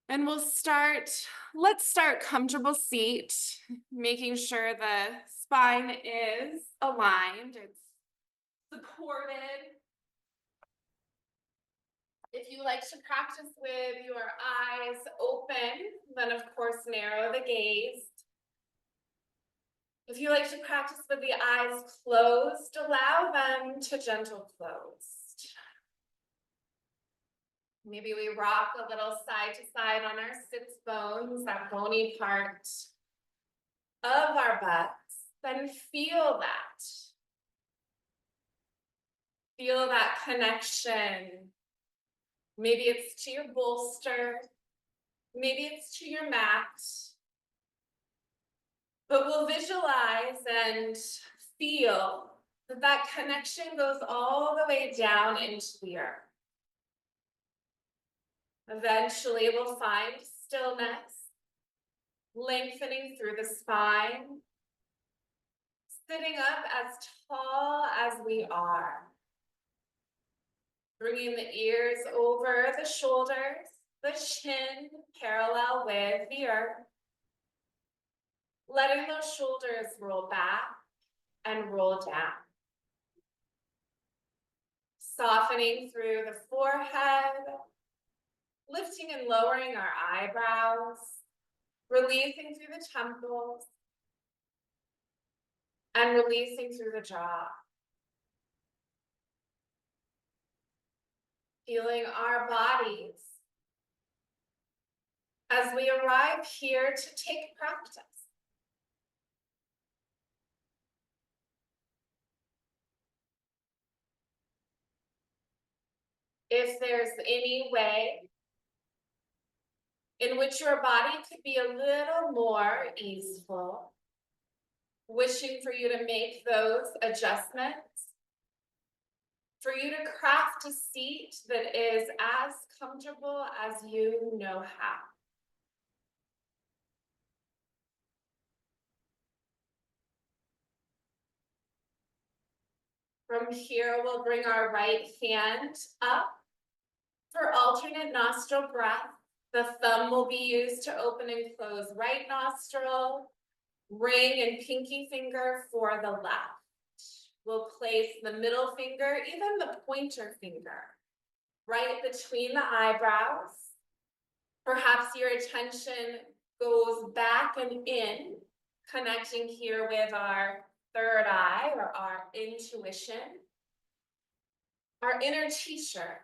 And let's start comfortable seat, making sure the spine is aligned, it's supported. If you like to practice with your eyes open, then of course narrow the gaze. If you like to practice with the eyes closed, allow them to gentle closed. Maybe we rock a little side to side on our sits bones, that bony part of our butts. Then feel that. Feel that connection. Maybe it's to your bolster. Maybe it's to your mat. But we'll visualize and feel that that connection goes all the way down into the earth. Eventually, we'll find stillness, lengthening through the spine, sitting up as tall as we are. Bringing the ears over the shoulders, the chin parallel with the earth. Letting those shoulders roll back and roll down. Softening through the forehead, lifting and lowering our eyebrows, releasing through the temples, and releasing through the jaw. Feeling our bodies as we arrive here to take practice. If there's any way in which your body could be a little more easeful, wishing for you to make those adjustments, for you to craft a seat that is as comfortable as you know how. From here, we'll bring our right hand up for alternate nostril breath. The thumb will be used to open and close right nostril, ring and pinky finger for the left. We'll place the middle finger, even the pointer finger, right between the eyebrows. Perhaps your attention goes back and in, connecting here with our third eye or our intuition, our inner teacher,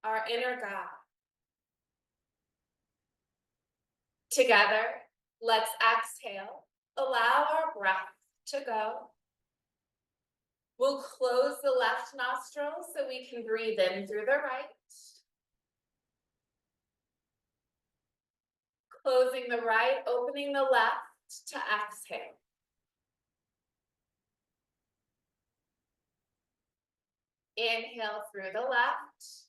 our inner guide. Together, let's exhale, allow our breath to go. We'll close the left nostril so we can breathe in through the right. Closing the right, opening the left to exhale. Inhale through the left.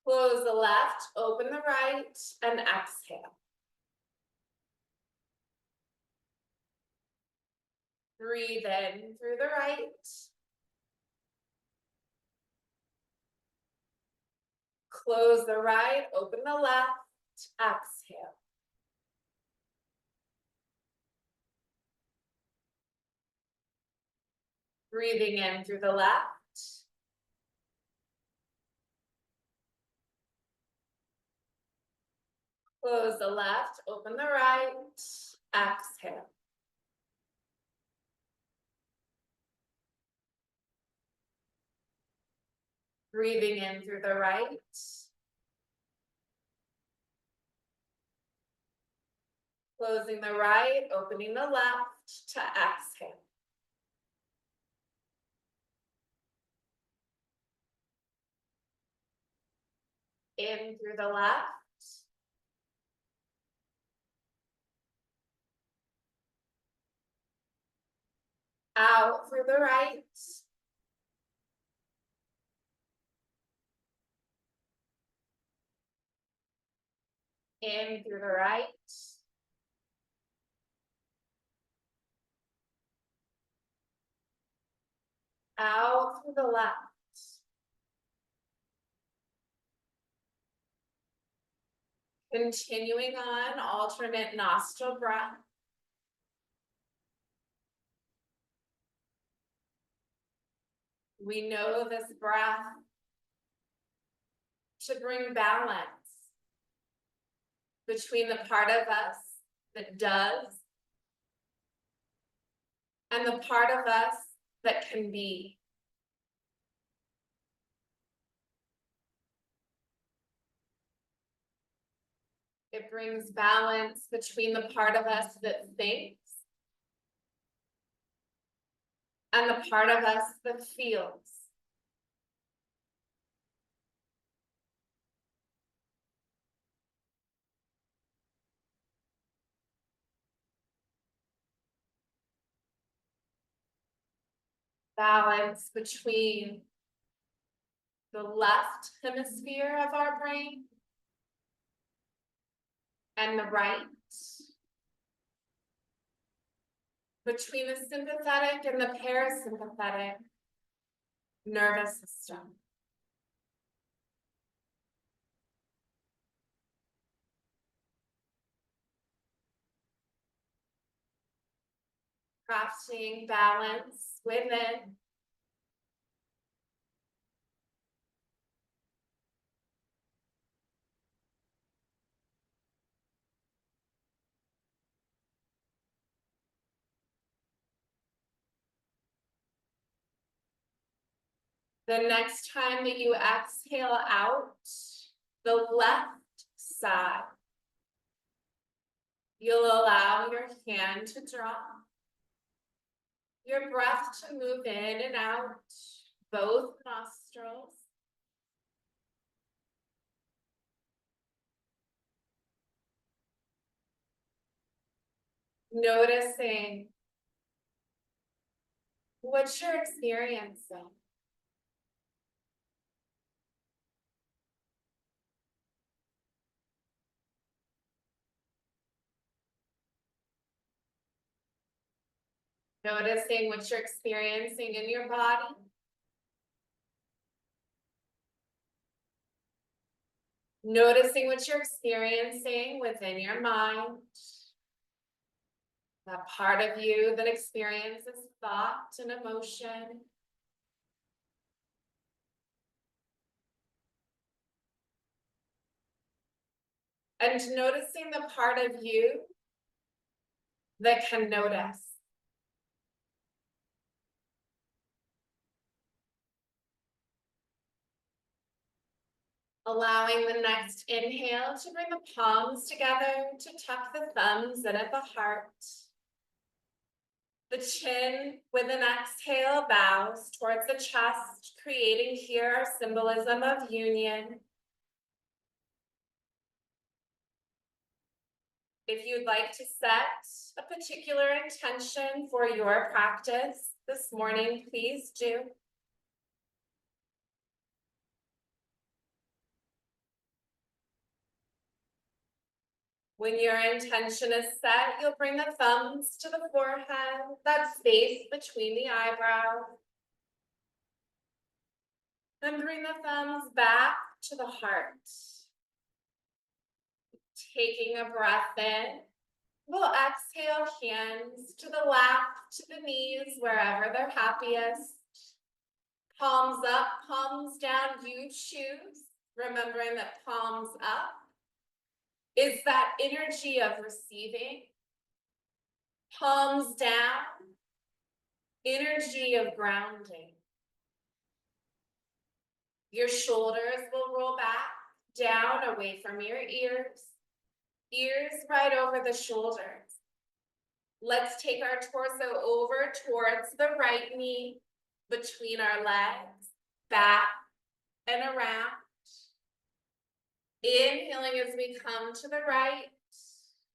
Close the left, open the right, and exhale. Breathe in through the right. Close the right, open the left, exhale. Breathing in through the left. Close the left, open the right, exhale. Breathing in through the right. Closing the right, opening the left to exhale. In through the left. Out through the right. In through the right. Out through the left. Continuing on, alternate nostril breath. We know this breath to bring balance between the part of us that does and the part of us that can be. It brings balance between the part of us that thinks and the part of us that feels. Balance between the left hemisphere of our brain and the right. Between the sympathetic and the parasympathetic nervous system. Crafting balance within. The next time that you exhale out the left side, you'll allow your hand to drop, your breath to move in and out, both nostrils. Noticing what you're experiencing. Noticing what you're experiencing in your body. Noticing what you're experiencing within your mind. That part of you that experiences thought and emotion. And noticing the part of you that can notice. Allowing the next inhale to bring the palms together, to tuck the thumbs in at the heart. The chin with an exhale bows towards the chest, creating here our symbolism of union. If you'd like to set a particular intention for your practice this morning, please do. When your intention is set, you'll bring the thumbs to the forehead, that space between the eyebrows. Then bring the thumbs back to the heart. Taking a breath in, we'll exhale hands to the lap, to the knees, wherever they're happiest. Palms up, palms down, you choose. Remembering that palms up is that energy of receiving. Palms down, energy of grounding. Your shoulders will roll back, down, away from your ears. Ears right over the shoulders. Let's take our torso over towards the right knee, between our legs, back and around. Inhaling as we come to the right,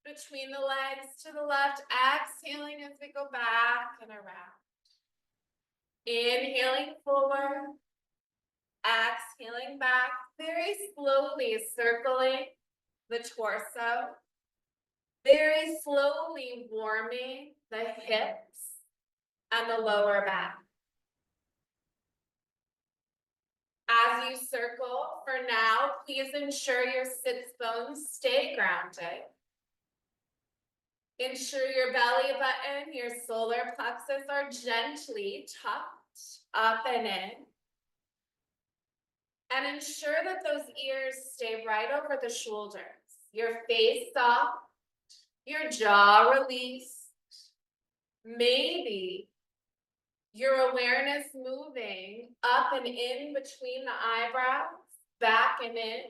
between the legs to the left. Exhaling as we go back and around. Inhaling forward, exhaling back, very slowly circling the torso, very slowly warming the hips and the lower back. As you circle, for now, please ensure your sits bones stay grounded. Ensure your belly button, your solar plexus are gently tucked up and in. And ensure that those ears stay right over the shoulders. Your face soft, your jaw released. Maybe your awareness moving up and in between the eyebrows, back and in,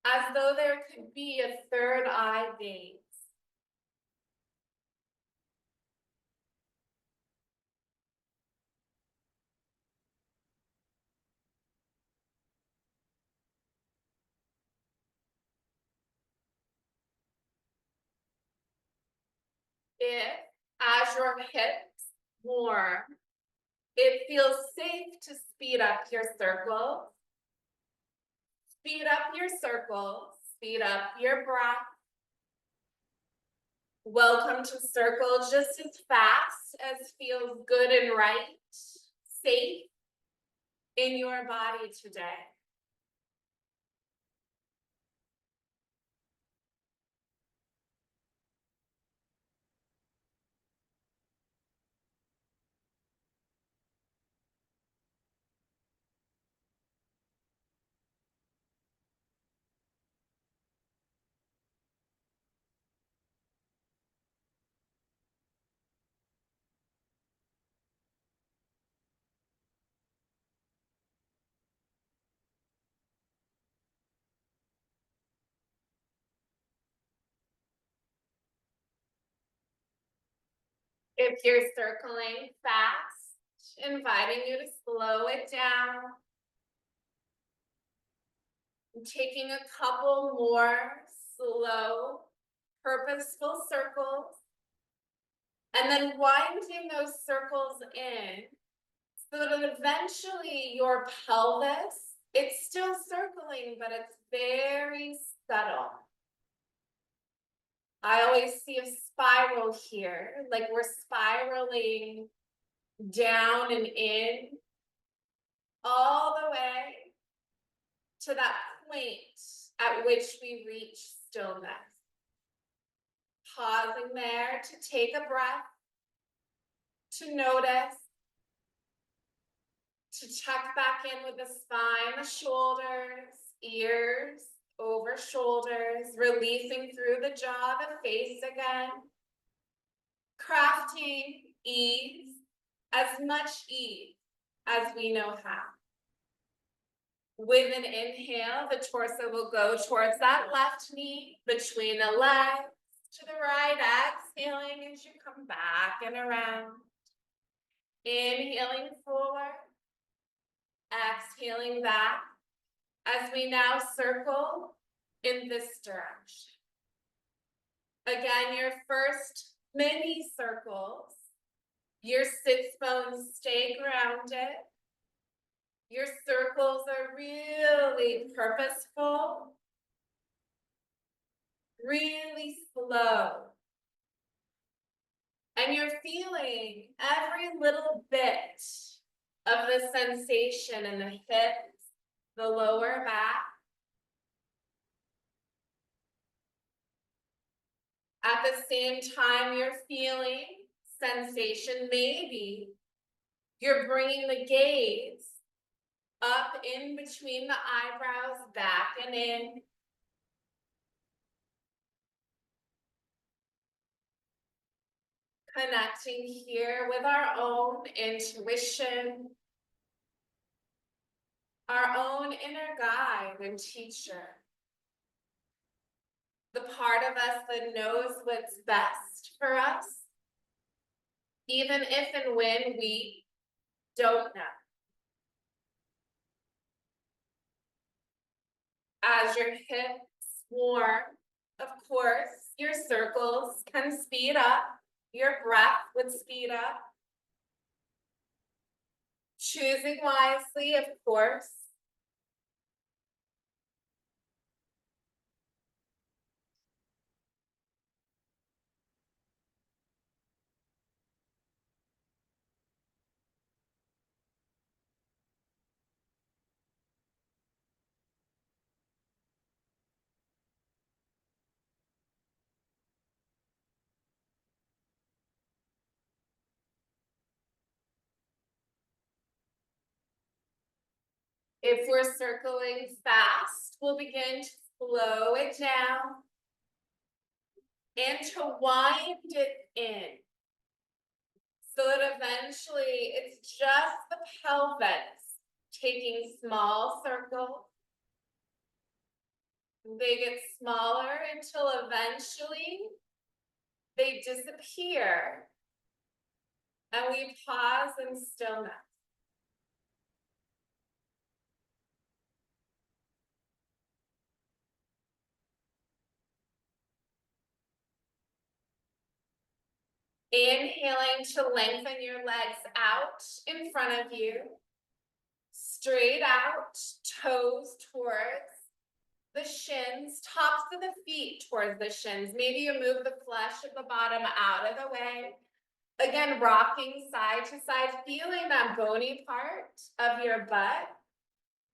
as though there could be a third eye gaze. If, as your hips warm, it feels safe to speed up your circles. Speed up your circles, speed up your breath. Welcome to circle just as fast as feels good and right, safe in your body today. If you're circling fast, inviting you to slow it down. Taking a couple more slow, purposeful circles. And then winding those circles in so that eventually your pelvis, it's still circling, but it's very subtle. I always see a spiral here, like we're spiraling down and in, all the way to that point at which we reach stillness. Pausing there to take a breath, to notice, to check back in with the spine, the shoulders, ears, over shoulders, releasing through the jaw, the face again. Crafting ease, as much ease as we know how. With an inhale, the torso will go towards that left knee, between the legs, to the right, exhaling as you come back and around. Inhaling forward, exhaling back, as we now circle in this direction. Again, your first mini circles, your sits bones stay grounded. Your circles are really purposeful, really slow. And you're feeling every little bit of the sensation in the hips, the lower back. At the same time, you're feeling sensation. Maybe you're bringing the gaze up in between the eyebrows, back and in. Connecting here with our own intuition, our own inner guide and teacher. The part of us that knows what's best for us, even if and when we don't know. As your hips warm, of course, your circles can speed up. Your breath would speed up. Choosing wisely, of course. If we're circling fast, we'll begin to slow it down and to wind it in. So that eventually it's just the pelvis taking small circles. They get smaller until eventually they disappear. And we pause in stillness. Inhaling to lengthen your legs out in front of you. Straight out, toes towards the shins, tops of the feet towards the shins. Maybe you move the flesh at the bottom out of the way. Again, rocking side to side, feeling that bony part of your butt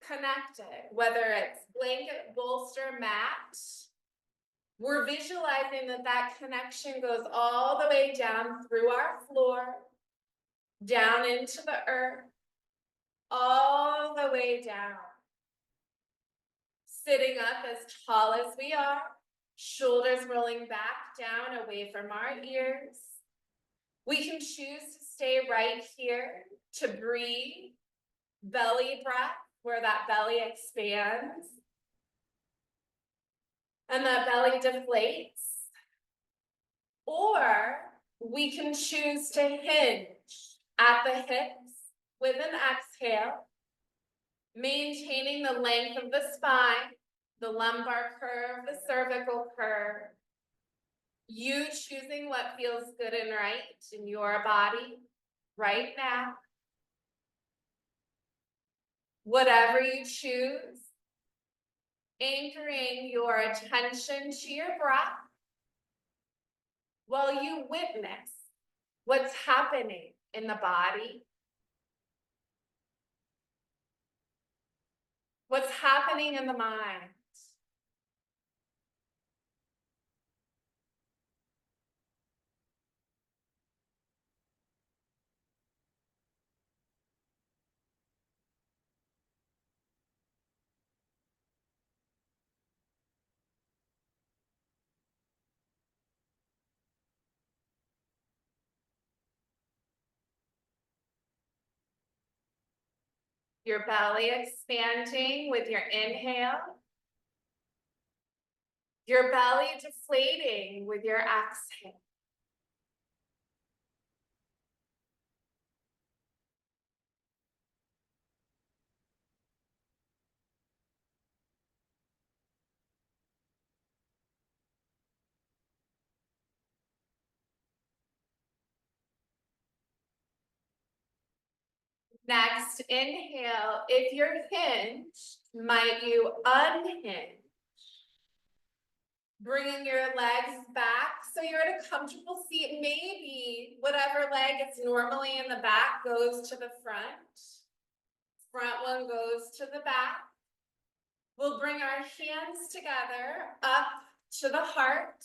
connected, whether it's blanket, bolster, mat. We're visualizing that that connection goes all the way down through our floor, down into the earth, all the way down. Sitting up as tall as we are, shoulders rolling back down away from our ears. We can choose to stay right here, to breathe, belly breath, where that belly expands and that belly deflates. Or we can choose to hinge at the hips with an exhale, maintaining the length of the spine, the lumbar curve, the cervical curve. You choosing what feels good and right in your body right now. Whatever you choose, anchoring your attention to your breath while you witness what's happening in the body, what's happening in the mind. Your belly expanding with your inhale. Your belly deflating with your exhale. Next, inhale. If you're hinged, might you unhinge? Bringing your legs back so you're in a comfortable seat. Maybe whatever leg is normally in the back goes to the front. Front one goes to the back. We'll bring our hands together up to the heart,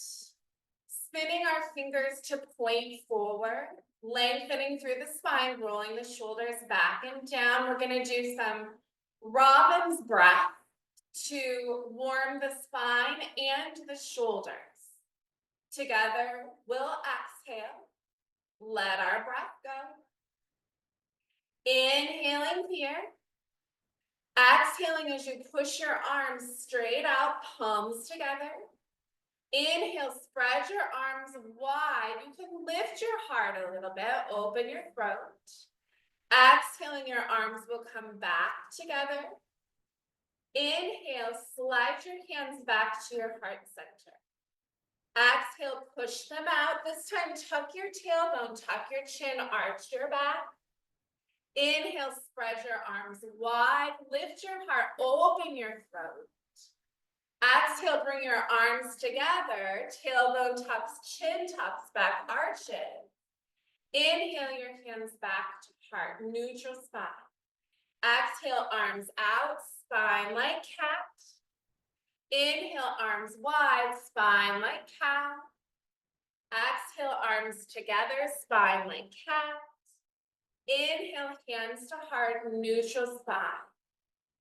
spinning our fingers to point forward, lengthening through the spine, rolling the shoulders back and down. We're going to do some robin's breath to warm the spine and the shoulders. Together, we'll exhale. Let our breath go. Inhaling here. Exhaling as you push your arms straight out, palms together. Inhale, spread your arms wide. You can lift your heart a little bit, open your throat. Exhaling, your arms will come back together. Inhale, slide your hands back to your heart center. Exhale, push them out. This time, tuck your tailbone, tuck your chin, arch your back. Inhale, spread your arms wide, lift your heart, open your throat. Exhale, bring your arms together, tailbone tucks, chin tucks back, arches. Inhale, your hands back to heart, neutral spine. Exhale, arms out, spine like cat. Inhale, arms wide, spine like cat. Exhale, arms together, spine like cat. Inhale, hands to heart, neutral spine.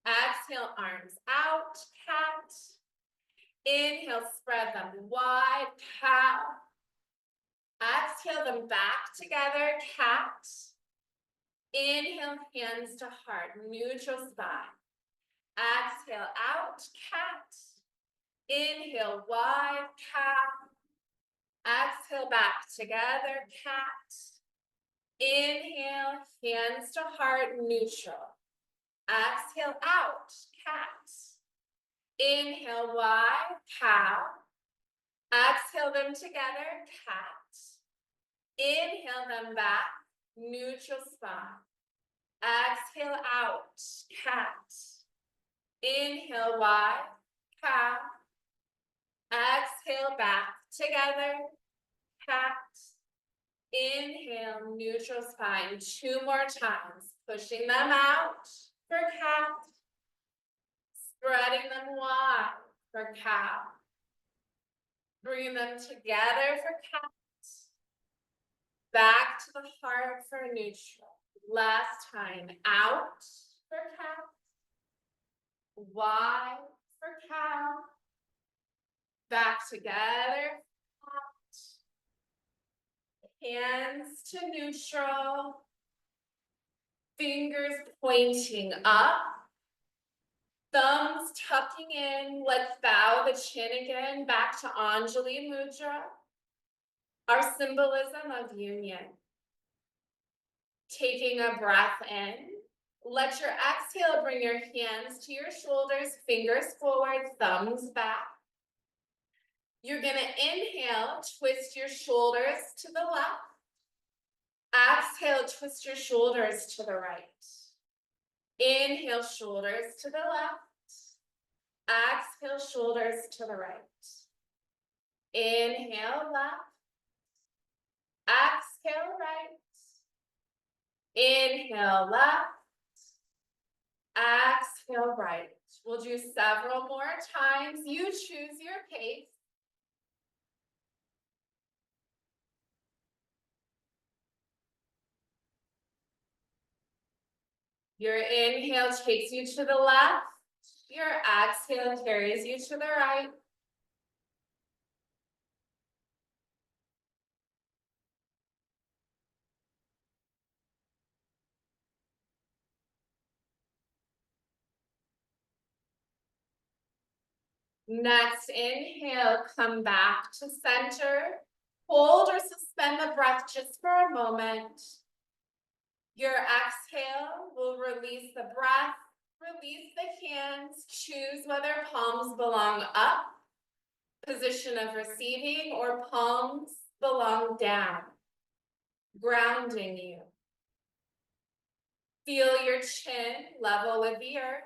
Exhale, arms out, cat. Inhale, spread them wide, cow. Exhale them back together, cat. Inhale, hands to heart, neutral spine. Exhale, out, cat. Inhale, wide, cow. Exhale, back together, cat. Inhale, hands to heart, neutral. Exhale, out, cat. Inhale, wide, cow. Exhale them together, cat. Inhale them back, neutral spine. Exhale out, cat. Inhale wide, cow. Exhale back together, cat. Inhale, neutral spine. 2 more times, pushing them out for cat. Spreading them wide for cow. Bringing them together for cat. Back to the heart for neutral. Last time, out for cat. Wide for cow. Back together. Hands to neutral. Fingers pointing up. Thumbs tucking in. Let's bow the chin again. Back to Anjali Mudra. Our symbolism of union. Taking a breath in. Let your exhale bring your hands to your shoulders, fingers forward, thumbs back. You're gonna inhale, twist your shoulders to the left. Exhale, twist your shoulders to the right. Inhale, shoulders to the left. Exhale, shoulders to the right. Inhale, left. Exhale, right. Inhale, left. Exhale, right. We'll do several more times. You choose your pace. Your inhale takes you to the left. Your exhale carries you to the right. Next inhale, come back to center. Hold or suspend the breath just for a moment. Your exhale will release the breath, release the hands, choose whether palms belong up, position of receiving, or palms belong down, grounding you. Feel your chin level with the earth.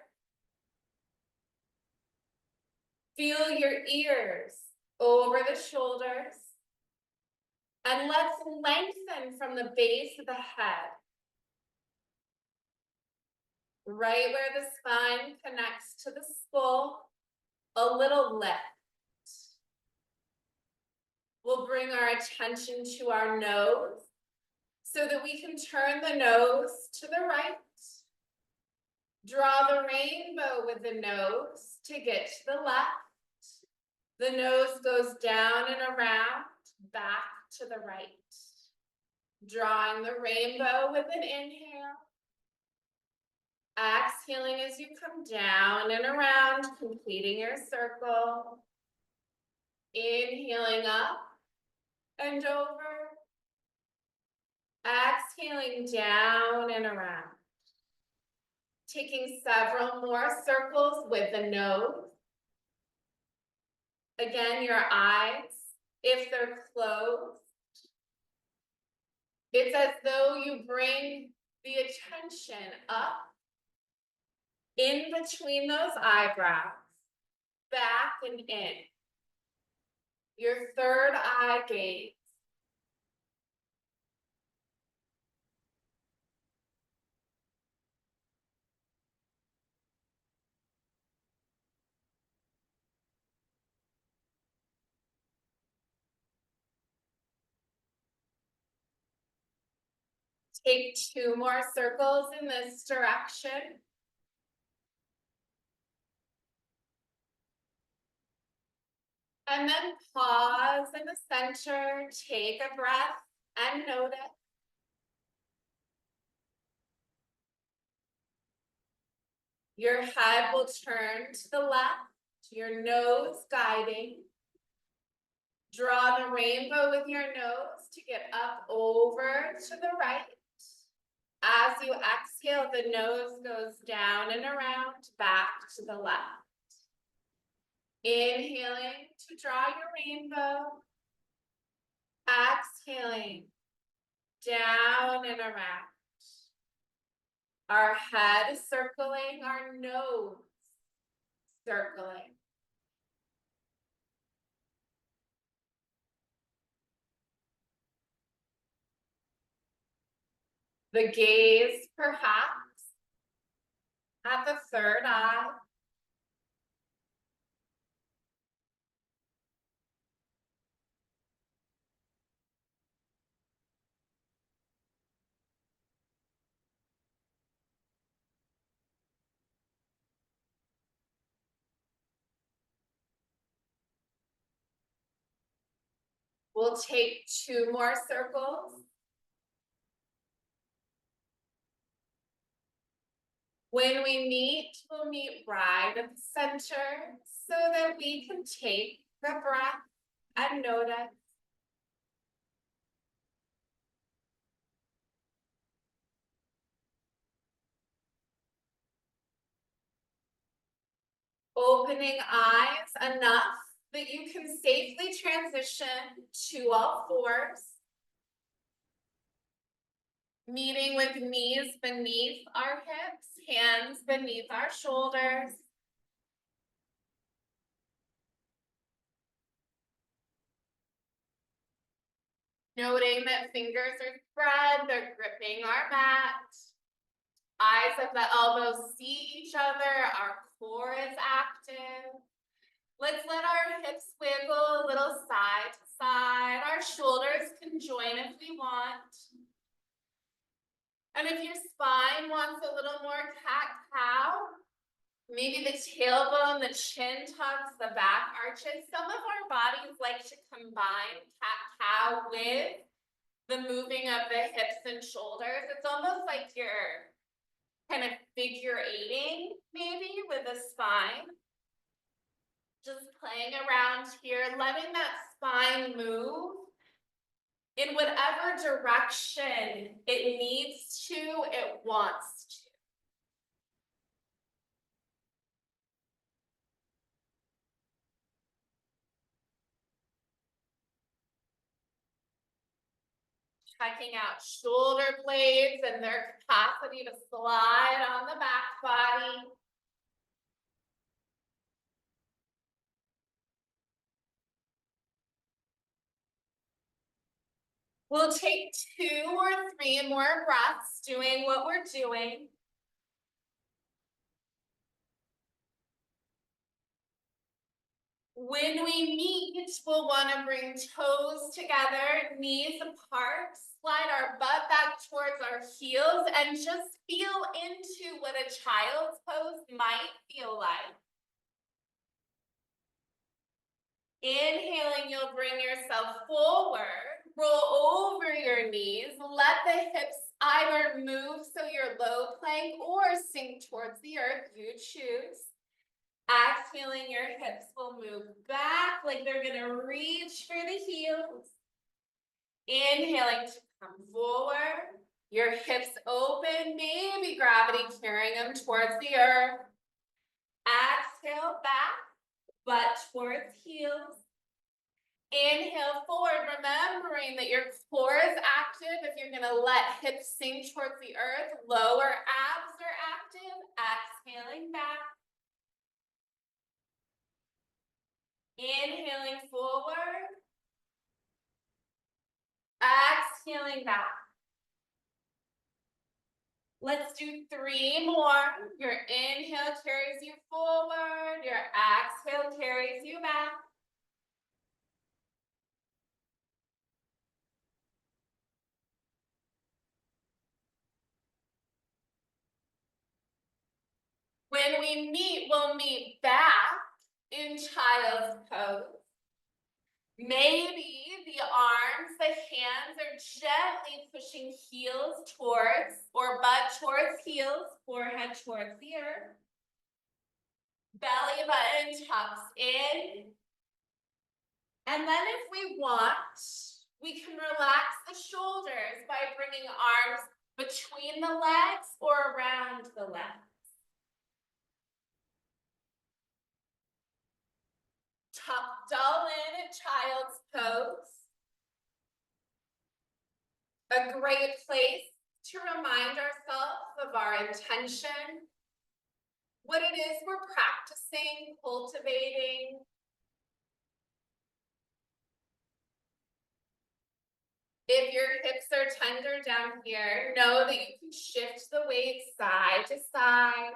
Feel your ears over the shoulders. And let's lengthen from the base of the head. Right where the spine connects to the skull, a little lift. We'll bring our attention to our nose so that we can turn the nose to the right. Draw the rainbow with the nose to get to the left. The nose goes down and around, back to the right. Drawing the rainbow with an inhale. Exhaling as you come down and around, completing your circle. Inhaling up and over. Exhaling down and around. Taking several more circles with the nose. Again, your eyes, if they're closed, it's as though you bring the attention up in between those eyebrows, back and in. Your third eye gaze. Take 2 more circles in this direction. And then pause in the center, take a breath and notice. Your head will turn to the left, your nose guiding. Draw the rainbow with your nose to get up over to the right. As you exhale, the nose goes down and around, back to the left. Inhaling to draw your rainbow. Exhaling, down and around. Our head circling, our nose circling. The gaze, perhaps, at the third eye. We'll take 2 more circles. When we meet, we'll meet right at the center so that we can take the breath and notice. Opening eyes enough that you can safely transition to all fours. Meeting with knees beneath our hips, hands beneath our shoulders. Noting that fingers are spread, they're gripping our mat. Eyes of the elbows see each other, our core is active. Let's let our hips wiggle a little side to side. Our shoulders can join if we want. And if your spine wants a little more cat-cow, maybe the tailbone, the chin tucks, the back arches. Some of our bodies like to combine cat-cow with the moving of the hips and shoulders. It's almost like you're kind of figure eighting, maybe, with a spine. Just playing around here, letting that spine move in whatever direction it needs to, it wants to. Checking out shoulder blades and their capacity to slide on the back body. We'll take 2 or 3 more breaths doing what we're doing. When we meet, we'll want to bring toes together, knees apart, slide our butt back towards our heels, and just feel into what a child's pose might feel like. Inhaling, you'll bring yourself forward, roll over your knees, let the hips either move so you're low plank or sink towards the earth, you choose. Exhaling, your hips will move back like they're gonna reach for the heels. Inhaling to come forward, your hips open, maybe gravity carrying them towards the earth. Exhale back, butt towards heels. Inhale forward, remembering that your core is active. If you're gonna let hips sink towards the earth, lower abs are active. Exhaling back. Inhaling forward. Exhaling back. Let's do 3 more. Your inhale carries you forward. Your exhale carries you back. When we meet, we'll meet back in child's pose. Maybe the arms, the hands are gently pushing heels towards, or butt towards heels, forehead towards the earth. Belly button tucks in. And then if we want, we can relax the shoulders by bringing arms between the legs or around the legs. Tuck dull in child's pose. A great place to remind ourselves of our intention, what it is we're practicing, cultivating. If your hips are tender down here, know that you can shift the weight side to side.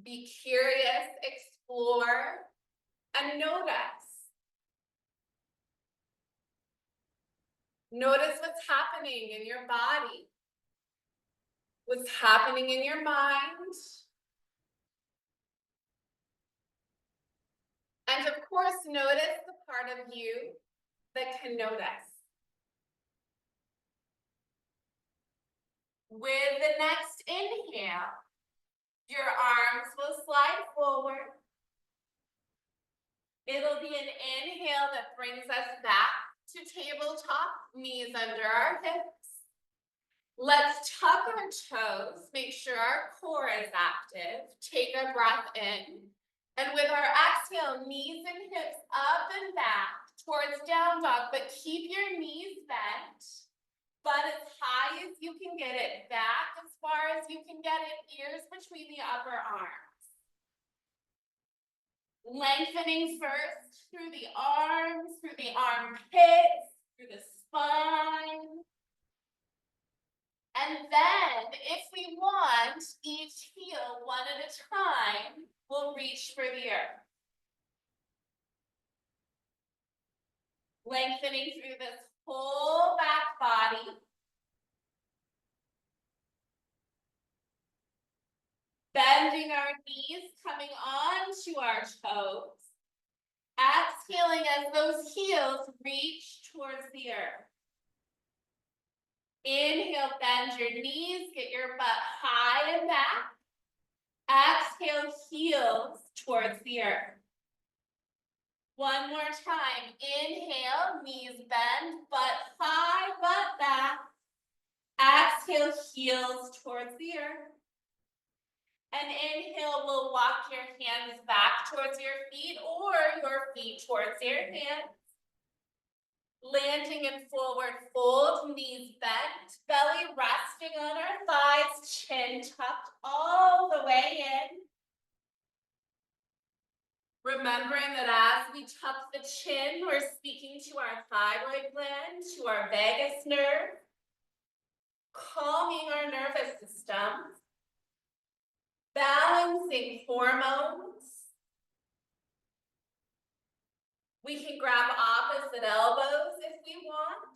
Be curious, explore, and notice. Notice what's happening in your body, what's happening in your mind. And of course, notice the part of you that can notice. With the next inhale, your arms will slide forward. It'll be an inhale that brings us back to tabletop, knees under our hips. Let's tuck our toes, make sure our core is active. Take a breath in. And with our exhale, knees and hips up and back towards down dog, but keep your knees bent. Butt as high as you can get it, back as far as you can get it, ears between the upper arms. Lengthening first through the arms, through the armpits, through the spine. And then, if we want, each heel one at a time, we'll reach for the earth. Lengthening through this whole back body. Bending our knees, coming onto our toes. Exhaling as those heels reach towards the earth. Inhale, bend your knees, get your butt high and back. Exhale, heels towards the earth. One more time. Inhale, knees bend, butt high, butt back. Exhale, heels towards the earth. And inhale, we'll walk your hands back towards your feet or your feet towards your hands. Landing in forward fold, knees bent, belly resting on our thighs, chin tucked all the way in. Remembering that as we tuck the chin, we're speaking to our thyroid gland, to our vagus nerve, calming our nervous system, balancing hormones. We can grab opposite elbows if we want.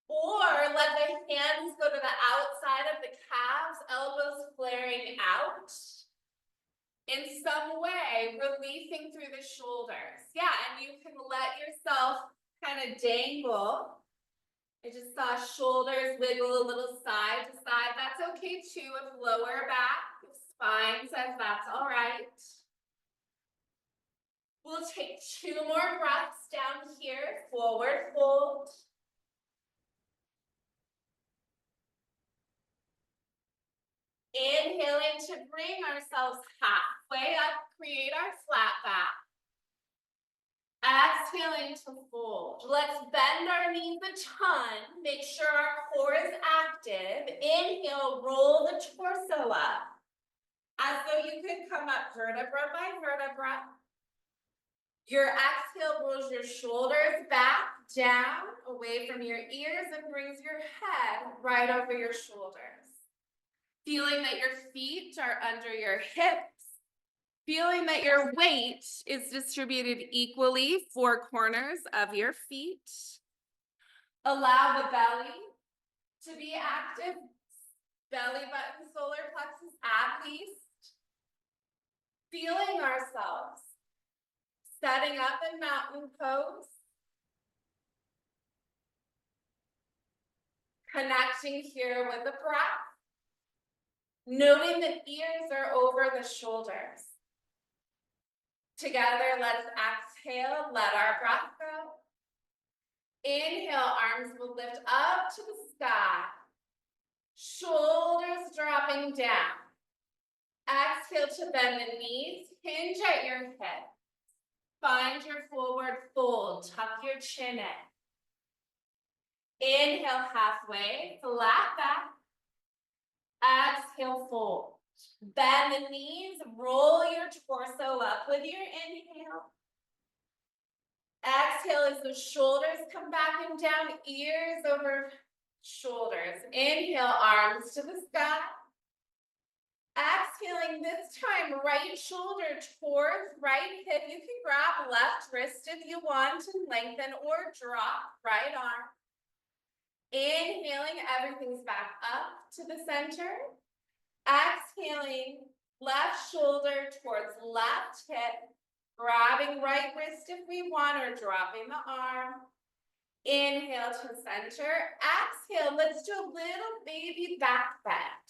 Or let the hands go to the outside of the calves, elbows flaring out. In some way, releasing through the shoulders. Yeah, and you can let yourself kind of dangle. I just saw shoulders wiggle a little side to side. That's okay too, if lower back, if spine says that's all right. We'll take 2 more breaths down here, forward fold. Inhaling to bring ourselves halfway up, create our flat back. Exhaling to fold. Let's bend our knees a ton. Make sure our core is active. Inhale, roll the torso up. As though you could come up vertebra by vertebra. Your exhale rolls your shoulders back, down, away from your ears, and brings your head right over your shoulders. Feeling that your feet are under your hips. Feeling that your weight is distributed equally 4 corners of your feet. Allow the belly to be active. Belly button, solar plexus at least. Feeling ourselves Setting up in mountain pose. Connecting here with the breath. Noting that ears are over the shoulders. Together, let's exhale, let our breath go. Inhale, arms will lift up to the sky. Shoulders dropping down. Exhale to bend the knees, hinge at your hip. Find your forward fold, tuck your chin in. Inhale halfway, flat back. Exhale, fold. Bend the knees, roll your torso up with your inhale. Exhale as the shoulders come back and down, ears over shoulders. Inhale, arms to the sky. Exhaling this time, right shoulder towards right hip. You can grab left wrist if you want and lengthen, or drop right arm. Inhaling, everything's back up to the center. Exhaling, left shoulder towards left hip. Grabbing right wrist if we want, or dropping the arm. Inhale to center. Exhale, let's do a little baby back bend.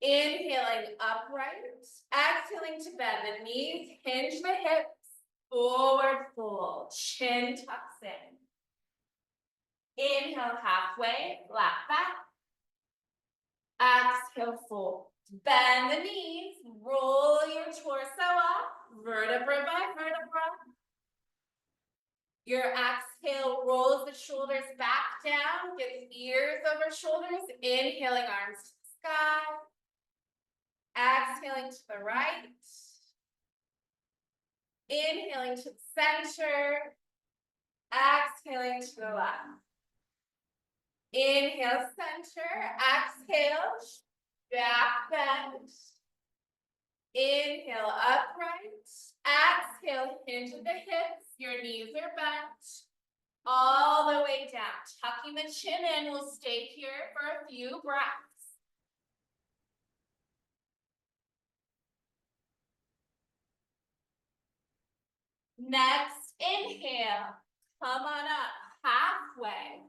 Inhaling upright. Exhaling to bend the knees, hinge the hips. Forward fold, chin tucks in. Inhale halfway, flat back. Exhale, fold. Bend the knees, roll your torso up, vertebra by vertebra. Your exhale rolls the shoulders back down, gets ears over shoulders. Inhaling, arms to the sky. Exhaling to the right. Inhaling to the center. Exhaling to the left. Inhale, center. Exhale, back bend. Inhale, upright. Exhale, hinge at the hips. Your knees are bent. All the way down. Tucking the chin in. We'll stay here for a few breaths. Next, inhale. Come on up, halfway.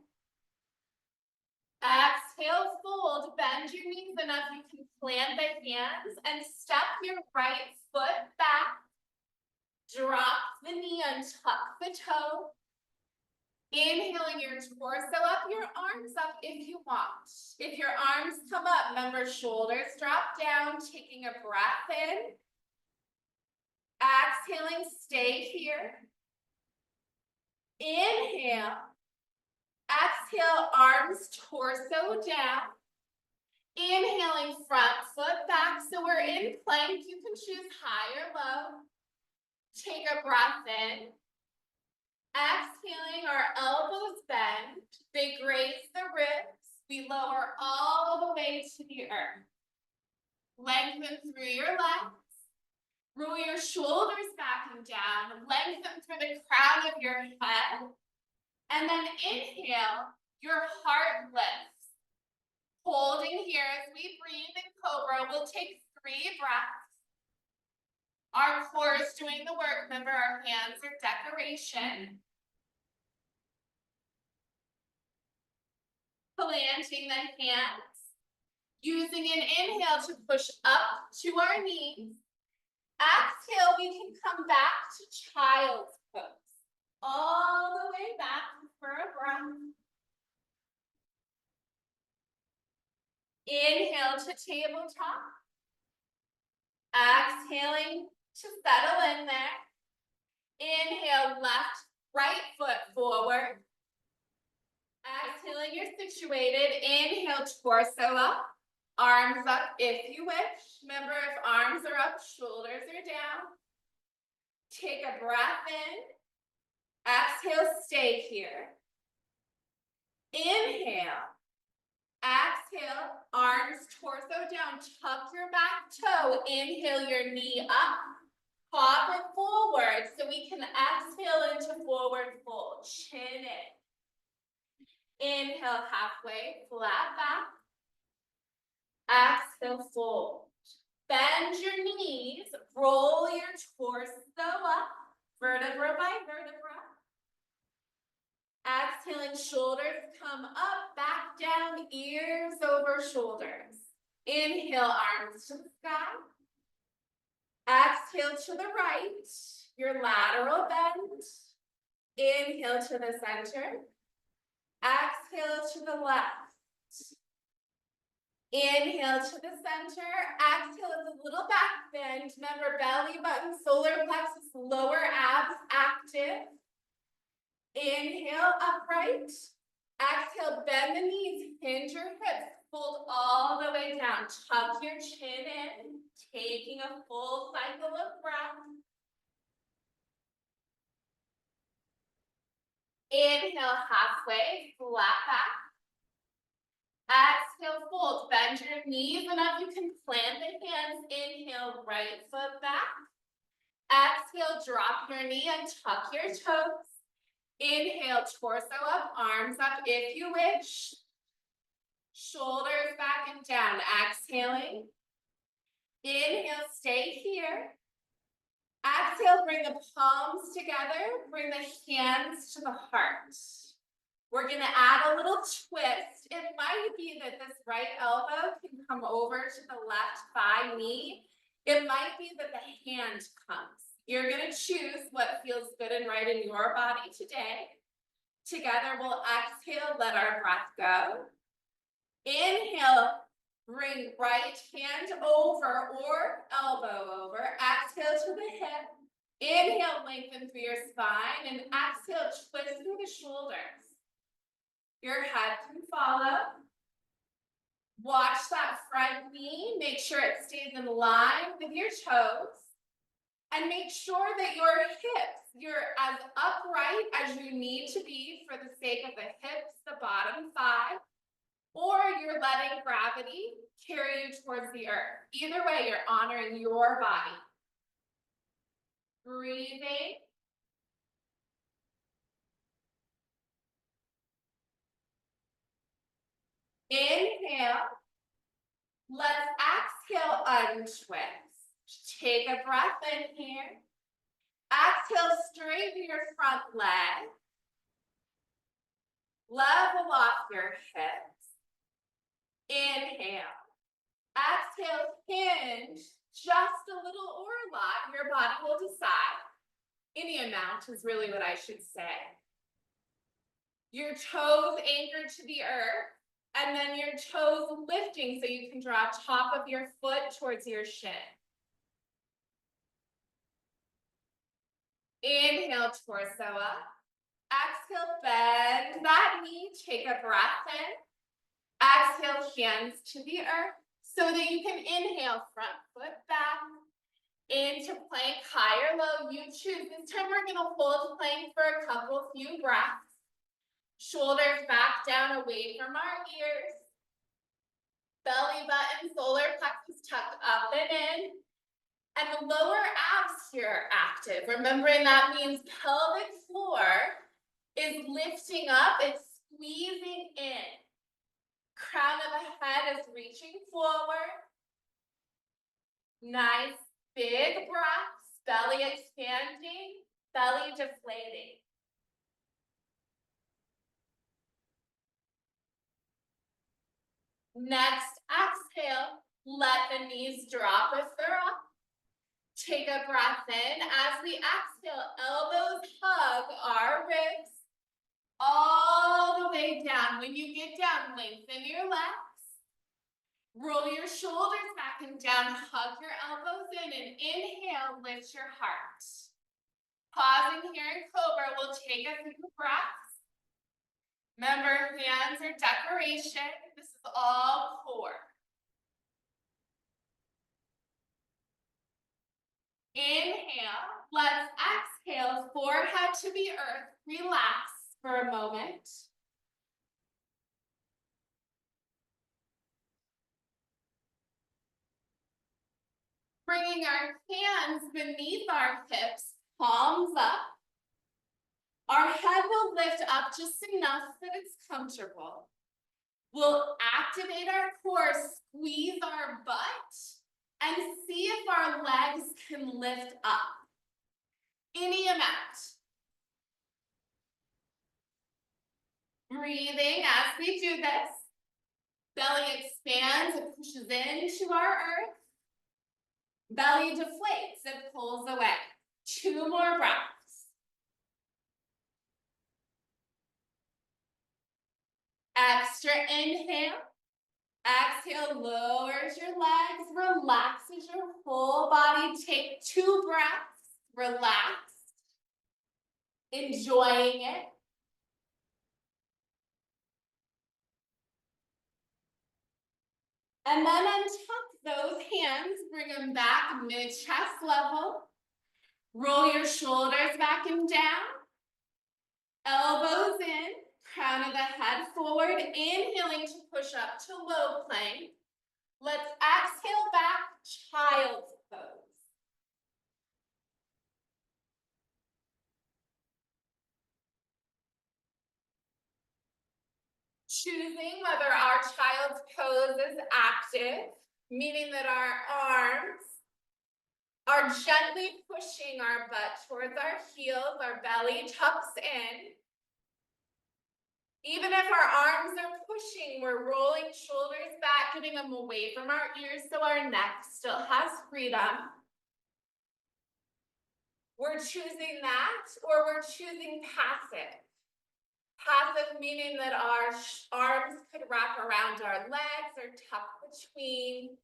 Exhale, fold, bend your knees enough you can plant the hands and step your right foot back. Drop the knee and tuck the toe. Inhaling your torso up, your arms up if you want. If your arms come up, remember shoulders drop down, taking a breath in. Exhaling, stay here. Inhale. Exhale, arms, torso down. Inhaling, front foot back. So we're in plank. You can choose high or low. Take a breath in. Exhaling, our elbows bend. They graze the ribs. We lower all the way to the earth. Lengthen through your legs. Roll your shoulders back and down. Lengthen through the crown of your head. And then inhale, your heart lifts. Holding here as we breathe in cobra. We'll take 3 breaths. Our core is doing the work. Remember, our hands are decoration. Planting the hands. Using an inhale to push up to our knees. Exhale, we can come back to child's pose. All the way back for a breath. Inhale to tabletop. Exhaling to settle in there. Inhale, left, right foot forward. Exhaling, you're situated. Inhale, torso up. Arms up if you wish. Remember, if arms are up, shoulders are down. Take a breath in. Exhale, stay here. Inhale. Exhale, arms, torso down. Tuck your back toe. Inhale, your knee up. Pop it forward so we can exhale into forward fold. Chin in. Inhale, halfway, flat back. Exhale, fold. Bend your knees. Roll your torso up. vertebra by vertebra. Exhaling, shoulders come up, back down, ears over shoulders. Inhale, arms to the sky. Exhale to the right, your lateral bend. Inhale to the center. Exhale to the left. Inhale to the center. Exhale is a little back bend. Remember, belly button, solar plexus, lower abs active. Inhale, upright. Exhale, bend the knees, hinge your hips, fold all the way down. Tuck your chin in, taking a full cycle of breath. Inhale, halfway, flat back. Exhale, fold, bend your knees enough you can plant the hands. Inhale, right foot back. Exhale, drop your knee and tuck your toes. Inhale, torso up, arms up if you wish. Shoulders back and down, exhaling. Inhale, stay here. Exhale, bring the palms together, bring the hands to the heart. We're gonna add a little twist. It might be that this right elbow can come over to the left thigh knee. It might be that the hand comes. You're gonna choose what feels good and right in your body today. Together, we'll exhale, let our breath go. Inhale, bring right hand over or elbow over. Exhale to the hip. Inhale, lengthen through your spine, and exhale, twist through the shoulders. Your head can follow. Watch that front knee. Make sure it stays in line with your toes. And make sure that your hips, you're as upright as you need to be for the sake of the hips, the bottom thigh, or you're letting gravity carry you towards the earth. Either way, you're honoring your body. Breathing. Inhale. Let's exhale, untwist. Take a breath in here. Exhale, straighten your front leg. Level off your hips. Inhale. Exhale, hinge just a little or a lot. Your body will decide. Any amount is really what I should say. Your toes anchored to the earth, and then your toes lifting so you can draw top of your foot towards your shin. Inhale, torso up. Exhale, bend that knee. Take a breath in. Exhale, hands to the earth so that you can inhale, front foot back. Into plank, high or low, you choose. This time we're gonna hold plank for a few breaths. Shoulders back down away from our ears. Belly button, solar plexus tucked up and in. And the lower abs here are active. Remembering that means pelvic floor is lifting up, it's squeezing in. Crown of the head is reaching forward. Nice big breaths, belly expanding, belly deflating. Next, exhale, let the knees drop if they're up. Take a breath in. As we exhale, elbows hug our ribs all the way down. When you get down, lengthen your legs. Roll your shoulders back and down. Hug your elbows in and inhale, lift your heart. Pausing here in Cobra, we'll take a few breaths. Remember, hands are decoration. This is all core. Inhale, let's exhale, forehead to the earth. Relax for a moment. Bringing our hands beneath our hips, palms up. Our head will lift up just enough that it's comfortable. We'll activate our core, squeeze our butt, and see if our legs can lift up. any amount. Breathing as we do this. Belly expands, it pushes into our earth. Belly deflates, it pulls away. 2 more breaths. Extra inhale. Exhale, lowers your legs, relaxes your whole body. Take 2 breaths, relax. Enjoying it. And then untuck those hands, bring them back mid-chest level. Roll your shoulders back and down. Elbows in, crown of the head forward, inhaling to push up to low plank. Let's exhale back, child's pose. Choosing whether our child's pose is active, meaning that our arms are gently pushing our butt towards our heels, our belly tucks in. Even if our arms are pushing, we're rolling shoulders back, getting them away from our ears so our neck still has freedom. We're choosing that, or we're choosing passive. Passive meaning that our arms could wrap around our legs or tuck between.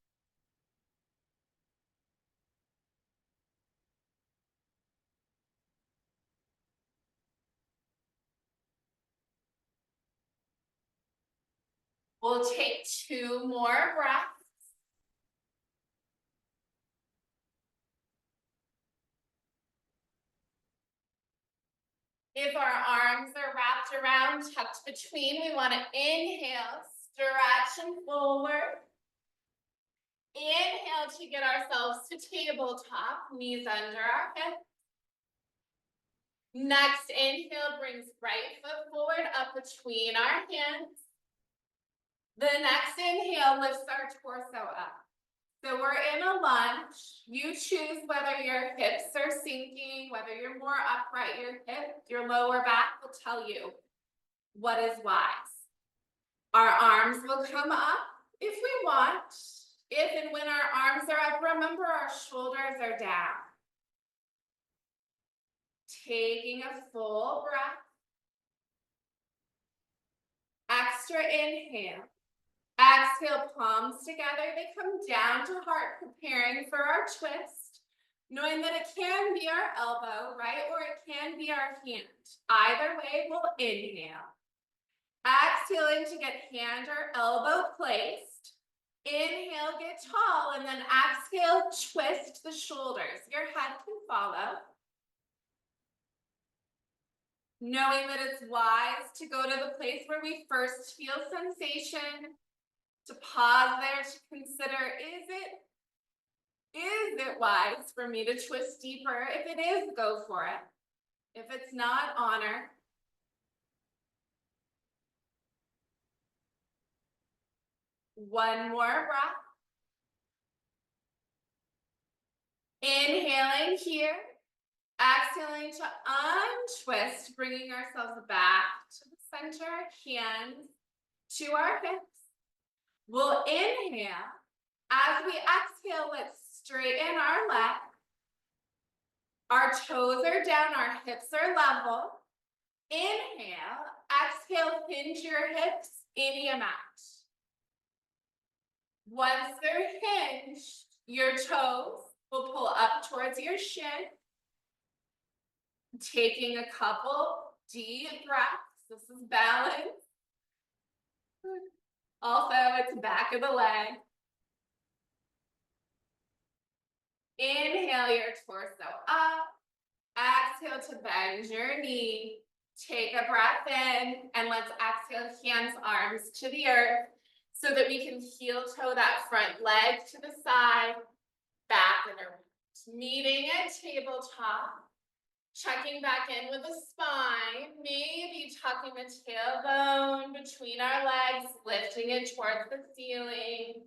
We'll take 2 more breaths. If our arms are wrapped around, tucked between, we want to inhale, stretch and forward. Inhale to get ourselves to tabletop, knees under our hips. Next inhale brings right foot forward up between our hands. The next inhale lifts our torso up. So we're in a lunge. You choose whether your hips are sinking, whether you're more upright, your lower back will tell you what is wise. Our arms will come up if we want. If and when our arms are up, remember our shoulders are down. Taking a full breath. Extra inhale. Exhale, palms together. They come down to heart, preparing for our twist. Knowing that it can be our elbow, right? Or it can be our hand. Either way, we'll inhale. Exhaling to get hand or elbow placed. Inhale, get tall, and then exhale, twist the shoulders. Your head can follow. Knowing that it's wise to go to the place where we first feel sensation, to pause there to consider, is it wise for me to twist deeper? If it is, go for it. If it's not, honor. One more breath. Inhaling here. Exhaling to untwist, bringing ourselves back to the center, hands to our hips. We'll inhale. As we exhale, let's straighten our leg. Our toes are down, our hips are level. Inhale, exhale, hinge your hips any amount. Once they're hinged, your toes will pull up towards your shin. Taking a couple deep breaths. This is balance. Also, it's back of the leg. Inhale your torso up. Exhale to bend your knee. Take a breath in, and let's exhale, hands, arms to the earth so that we can heel toe that front leg to the side, back and around. Meeting at tabletop. Checking back in with the spine, maybe tucking the tailbone between our legs, lifting it towards the ceiling.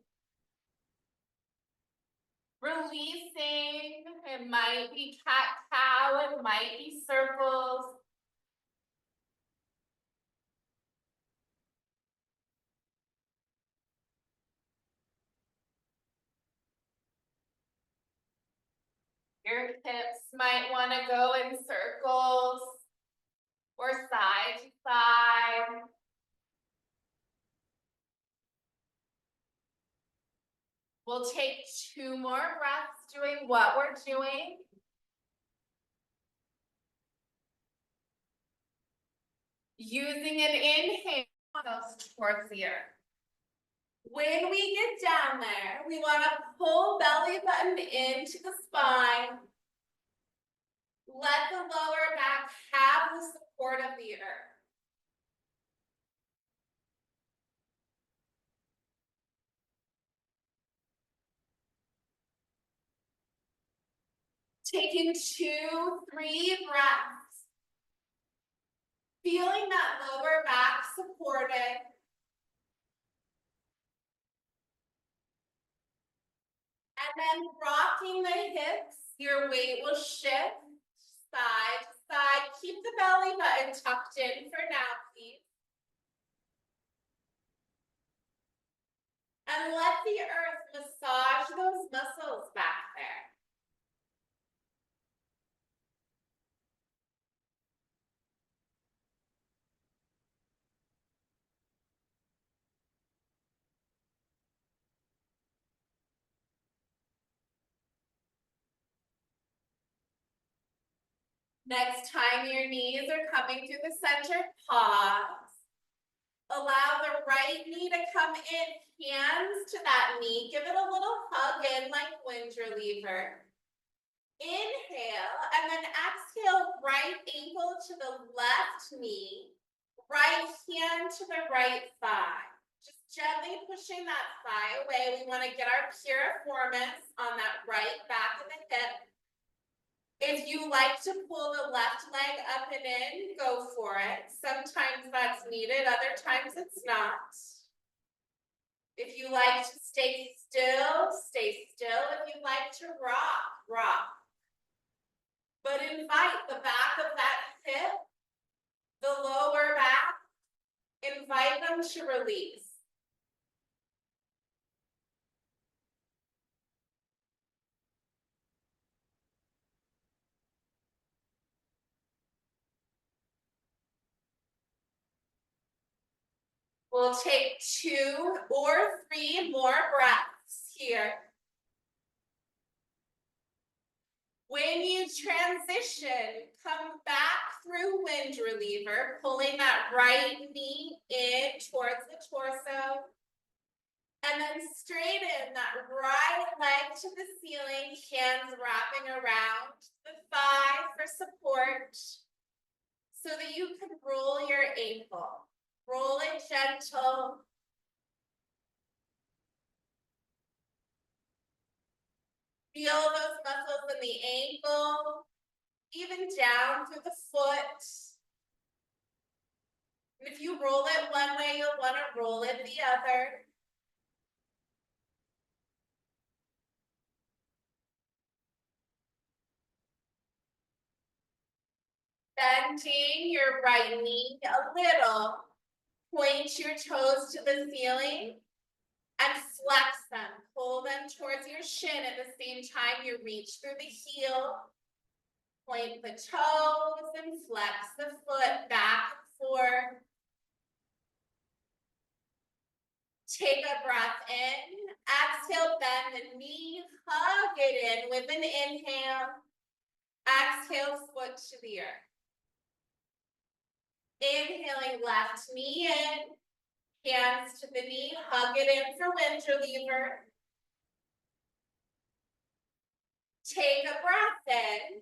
Releasing, it might be cat-cow, it might be circles. Your hips might want to go in circles or side to side. We'll take 2 more breaths doing what we're doing. Using an inhale towards the earth. When we get down there, we want to pull belly button into the spine. Let the lower back have the support of the earth. Taking 2, 3 breaths. Feeling that lower back supported. And then rocking the hips, your weight will shift side to side. Keep the belly button tucked in for now, please. And let the earth massage those muscles back there. Next time your knees are coming to the center, pause. Allow the right knee to come in, hands to that knee. Give it a little hug in like wind reliever. Inhale, and then exhale, right ankle to the left knee, right hand to the right thigh. Just gently pushing that thigh away. We want to get our piriformis on that right back of the hip. If you like to pull the left leg up and in, go for it. Sometimes that's needed, other times it's not. If you like to stay still, stay still. If you like to rock, rock. But invite the back of that hip, the lower back, invite them to release. We'll take 2 or 3 more breaths here. When you transition, come back through wind reliever, pulling that right knee in towards the torso. And then straighten that right leg to the ceiling, hands wrapping around the thigh for support, so that you can roll your ankle. Roll it gentle. Feel those muscles in the ankle, even down through the foot. And if you roll it one way, you'll want to roll it the other. Bending your right knee a little. Point your toes to the ceiling and flex them. Pull them towards your shin at the same time you reach through the heel. Point the toes and flex the foot back and forth. Take a breath in. Exhale, bend the knee. Hug it in with an inhale. Exhale, foot to the earth. Inhaling, left knee in. Hands to the knee. Hug it in for wind reliever. Take a breath in.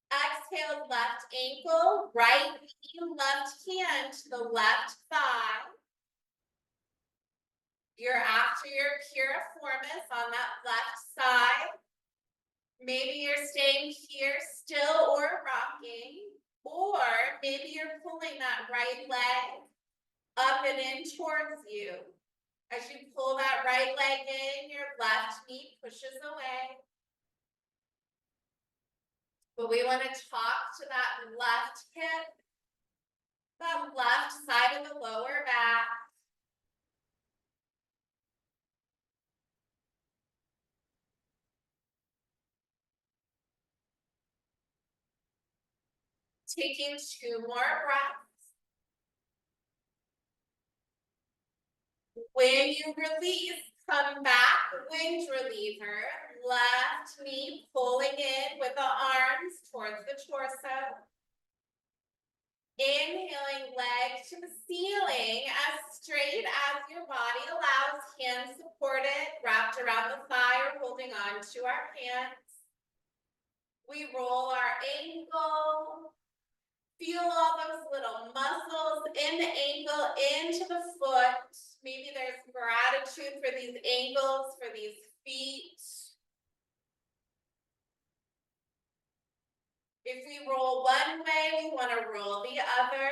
Exhale, left ankle, right knee, left hand to the left thigh. You're after your piriformis on that left side. Maybe you're staying here still or rocking, or maybe you're pulling that right leg up and in towards you. As you pull that right leg in, your left knee pushes away. But we want to talk to that left hip, that left side of the lower back. Taking 2 more breaths. When you release, come back, wind reliever, left knee pulling in with the arms towards the torso. Inhaling, leg to the ceiling, as straight as your body allows, hands supported, wrapped around the thigh or holding on to our hands. We roll our ankle. Feel all those little muscles in the ankle, into the foot. Maybe there's gratitude for these ankles, for these feet. If we roll one way, we want to roll the other.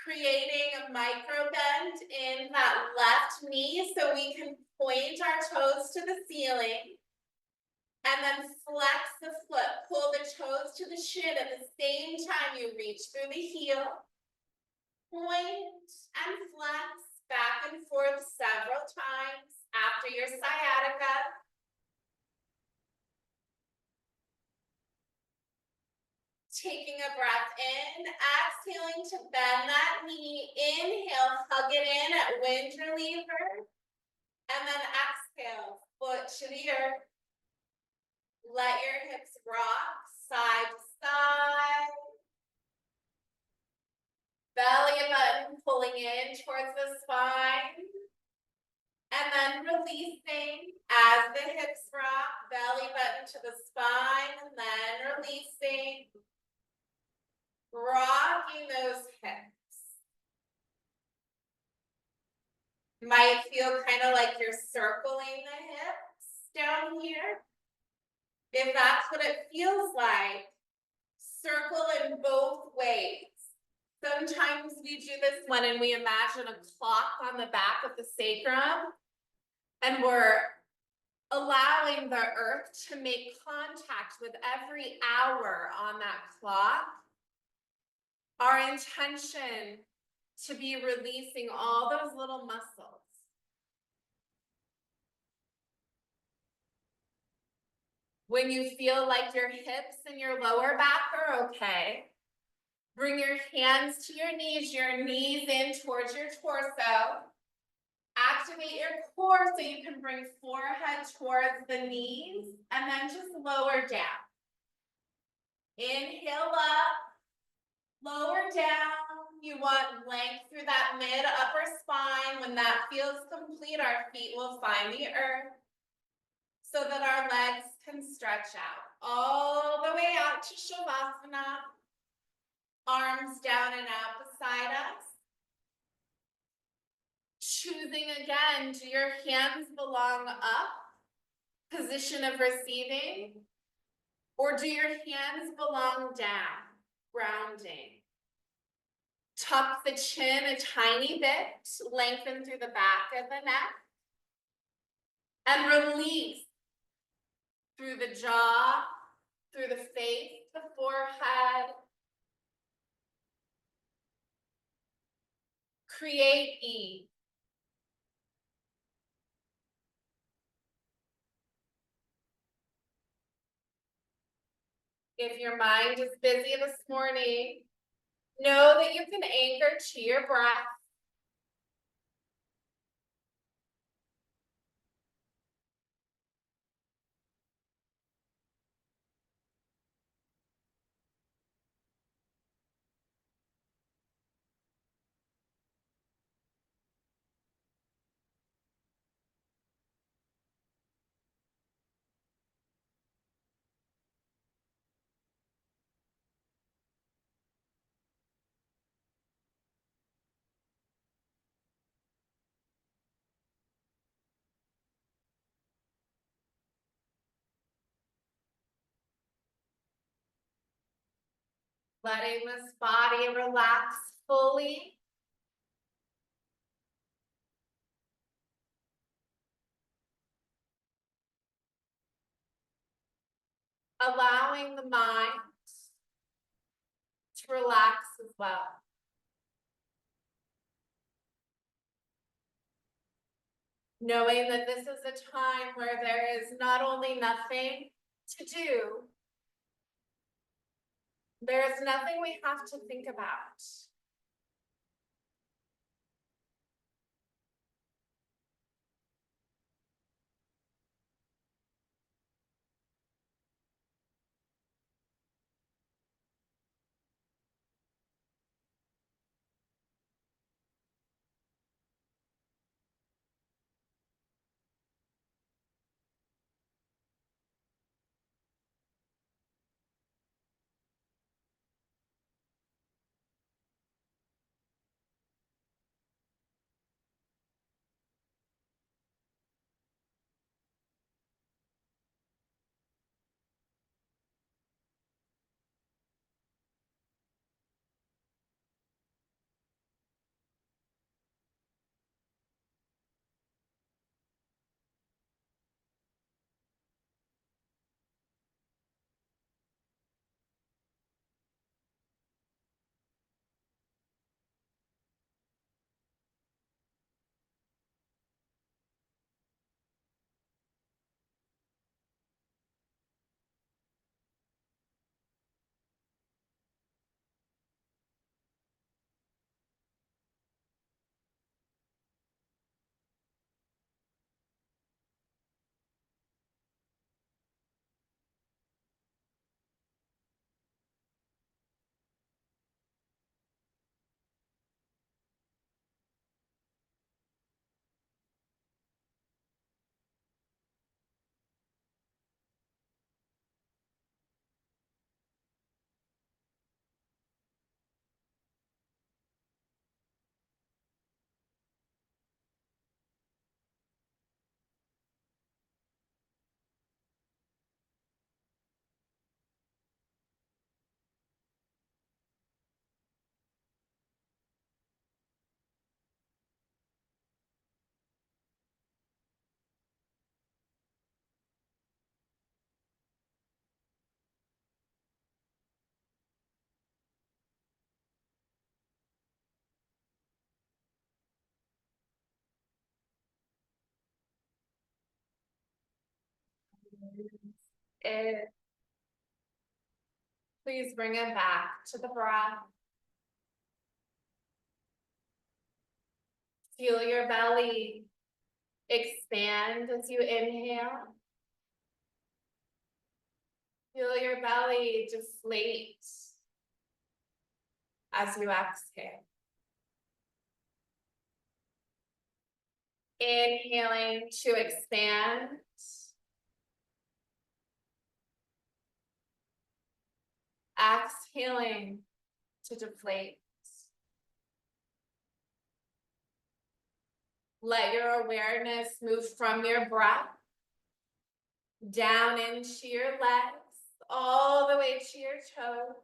Creating a micro bend in that left knee so we can point our toes to the ceiling. And then flex the foot, pull the toes to the shin at the same time you reach through the heel. Point and flex back and forth several times after your sciatica. Taking a breath in, exhaling to bend that knee. Inhale, hug it in at wind reliever. And then exhale, foot to the earth. Let your hips rock side to side. Belly button pulling in towards the spine. And then releasing as the hips rock, belly button to the spine, and then releasing. Rocking those hips. Might feel kind of like you're circling the hips down here. If that's what it feels like, circle in both ways. Sometimes we do this when we imagine a clock on the back of the sacrum, and we're allowing the earth to make contact with every hour on that clock. Our intention to be releasing all those little muscles. When you feel like your hips and your lower back are okay, bring your hands to your knees in towards your torso. Activate your core so you can bring forehead towards the knees and then just lower down. Inhale up, lower down. You want length through that mid upper spine. When that feels complete, our feet will find the earth so that our legs can stretch out all the way out to Shavasana. Arms down and out beside us. Choosing again, do your hands belong up, position of receiving, or do your hands belong down, grounding? Tuck the chin a tiny bit, lengthen through the back of the neck, and release through the jaw, through the face, the forehead. Create ease. If your mind is busy this morning, know that you can anchor to your breath. Letting this body relax fully. allowing the mind to relax as well. Knowing that this is a time where there is not only nothing to do, there is nothing we have to think about. Please bring it back to the breath. Feel your belly expand as you inhale. Feel your belly deflate as you exhale. Inhaling to expand. Exhaling to deflate. Let your awareness move from your breath down into your legs, all the way to your toes.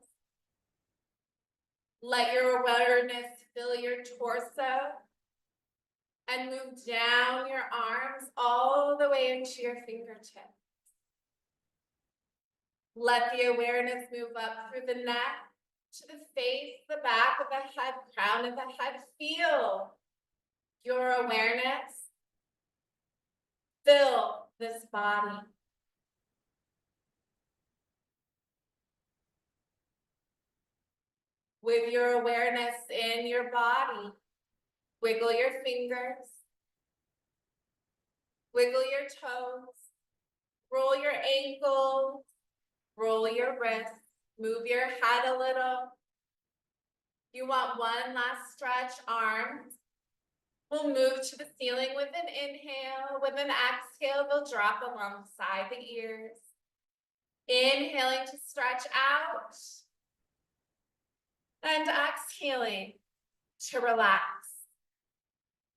Let your awareness fill your torso and move down your arms all the way into your fingertips. Let the awareness move up through the neck, to the face, the back of the head, crown of the head. Feel your awareness fill this body. With your awareness in your body, wiggle your fingers, wiggle your toes, roll your ankles, roll your wrists, move your head a little. You want one last stretch, arms. We'll move to the ceiling with an inhale. With an exhale, they'll drop alongside the ears. Inhaling to stretch out. And exhaling to relax.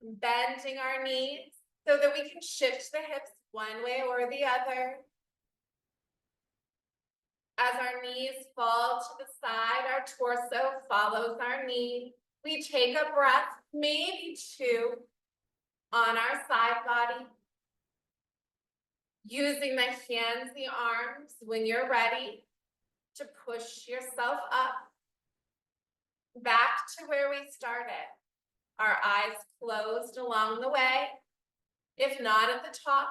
Bending our knees so that we can shift the hips one way or the other. As our knees fall to the side, our torso follows our knee. We take a breath, maybe two, on our side body. Using the hands, the arms, when you're ready to push yourself up, back to where we started. Our eyes closed along the way, if not at the top.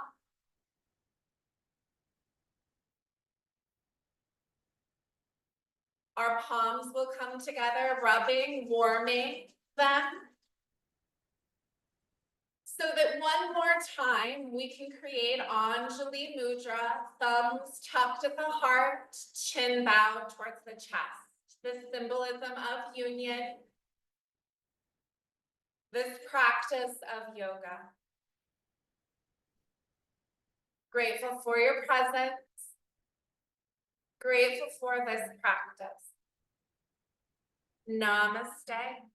Our palms will come together, rubbing, warming them. So that one more time, we can create Anjali Mudra, thumbs tucked at the heart, chin bowed towards the chest. The symbolism of union, this practice of yoga. Grateful for your presence. Grateful for this practice. Namaste.